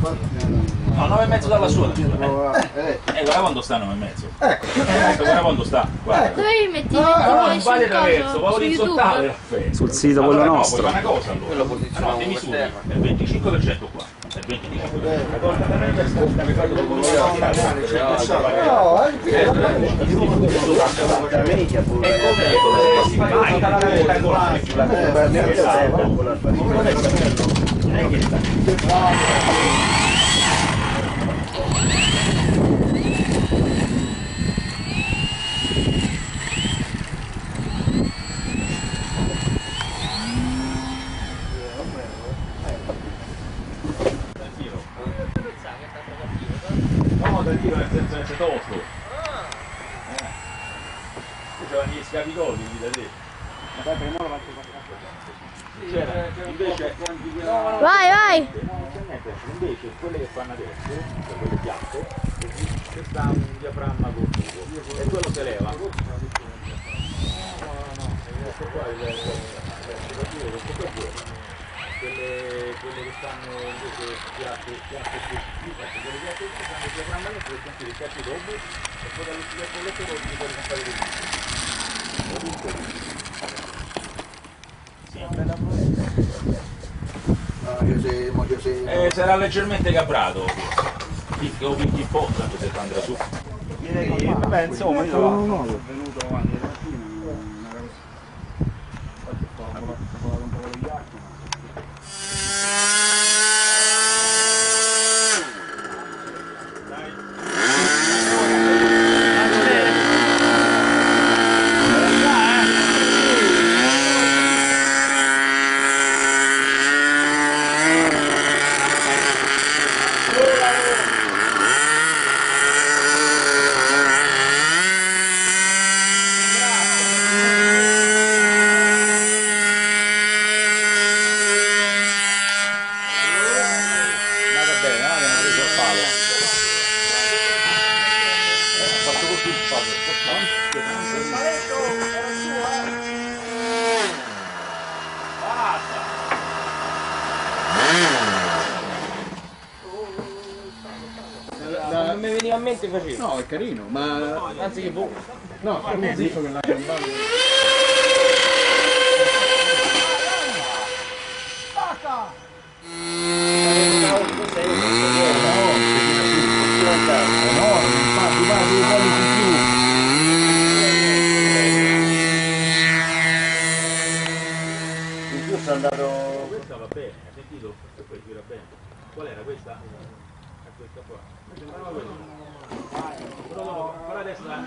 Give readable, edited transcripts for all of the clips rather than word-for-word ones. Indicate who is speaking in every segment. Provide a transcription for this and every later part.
Speaker 1: No, 9 e mezzo dalla sua. Guarda quando sta 9 e mezzo. Guarda quando sta. Guarda.
Speaker 2: Dove li metti?
Speaker 1: Non vale traverso, va orizzontale.
Speaker 3: Sul sito quello
Speaker 1: allora,
Speaker 3: nostro.
Speaker 1: No, una cosa allora.
Speaker 4: Quello posizionato
Speaker 1: Ti
Speaker 4: per
Speaker 1: misuri,
Speaker 4: terra.
Speaker 1: è il 25% qua. È il 25%. Guarda, da me mi fai dopo come se si fa mai no, da tiro nel senso che sei tosto. C'erano gli scapitoli lì da te. Invece
Speaker 2: Vai, vai!
Speaker 1: invece quelle che fanno adesso, cioè quelle piatte, ci sta un diaframma con tubo e quello si leva. Questo qua è quelle che stanno invece piatte quelle piatte che stanno il diaframma dentro e anche dei piatti dopo e poi dall'uscita con le cose si può fare così. Sarà leggermente cabrato. Che ho vinto un po', tanto se andrà su.
Speaker 3: Vabbè, insomma, io sono venuto avanti mattina.
Speaker 4: Non mi veniva a mente così.
Speaker 3: No, è carino, ma
Speaker 4: Anzi che boh.
Speaker 3: no, come dico che la gambata.
Speaker 4: In più sono andato.
Speaker 1: Questa va bene, hai sentito? E poi gira bene. Qual era questa? È questa qua. Sembrava quella. Però no, quella destra.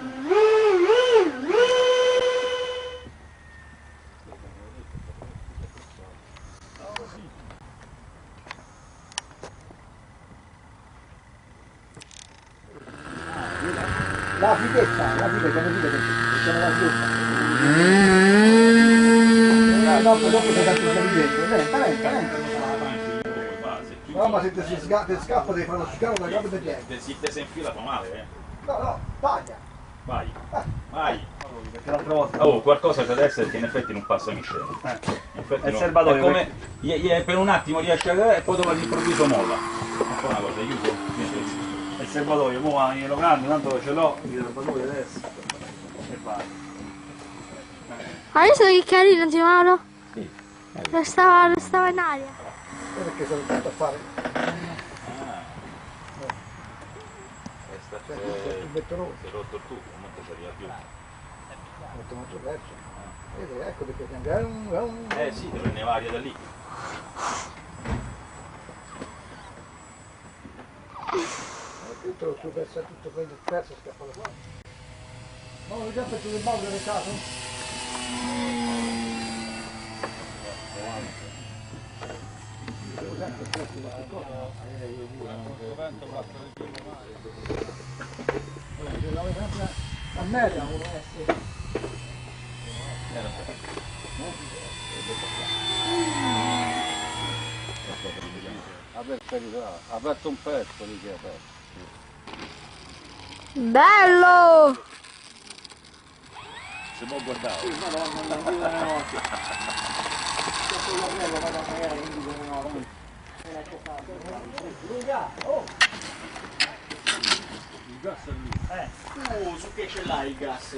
Speaker 5: La fighetta, capite che c'è la fighetta. Dopo sei tanto intelligente, lenta. No, ma se ti scappa devi fare lo scalo da capo di gente.
Speaker 1: Se si infila fa male,
Speaker 5: No, taglia.
Speaker 1: Vai, vai.
Speaker 3: Perché l'altra volta.
Speaker 1: Oh, qualcosa c'è da essere che in effetti non passa miscela.
Speaker 3: È il serbatoio.
Speaker 1: È come per un attimo riesce a cagare e poi dopo all'improvviso molla. Un po' una cosa, aiuto.
Speaker 3: È il serbatoio, mo glielo prendo, tanto ce l'ho, il serbatoio adesso. E vai.
Speaker 2: Hai visto che carino, Zio Mauro?
Speaker 1: Sì.
Speaker 2: Lo stava in aria.
Speaker 5: Perché sono andato a fare il vettorone.
Speaker 1: Si è rotto il tubo, non ci arriva più.
Speaker 5: Molto molto perso. Ecco perché è un...
Speaker 1: Sì, ti prendeva aria da lì.
Speaker 5: Tutto su perso, tutto quello perso scappa da qua. Ma ho già fatto il ballo nel caso? A merda,
Speaker 4: Ha aperto un pezzo lì che è aperto.
Speaker 2: Bello!
Speaker 1: Si può guardare.
Speaker 3: Il gas è lì.
Speaker 1: Tu su che ce l'hai il gas?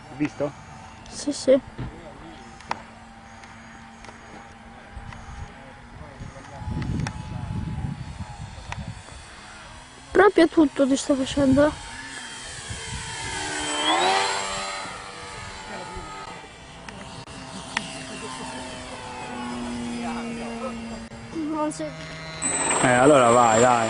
Speaker 5: Hai visto?
Speaker 2: Sì, sì. Proprio tutto ti sto facendo. Non sei...
Speaker 5: Allora vai, dai.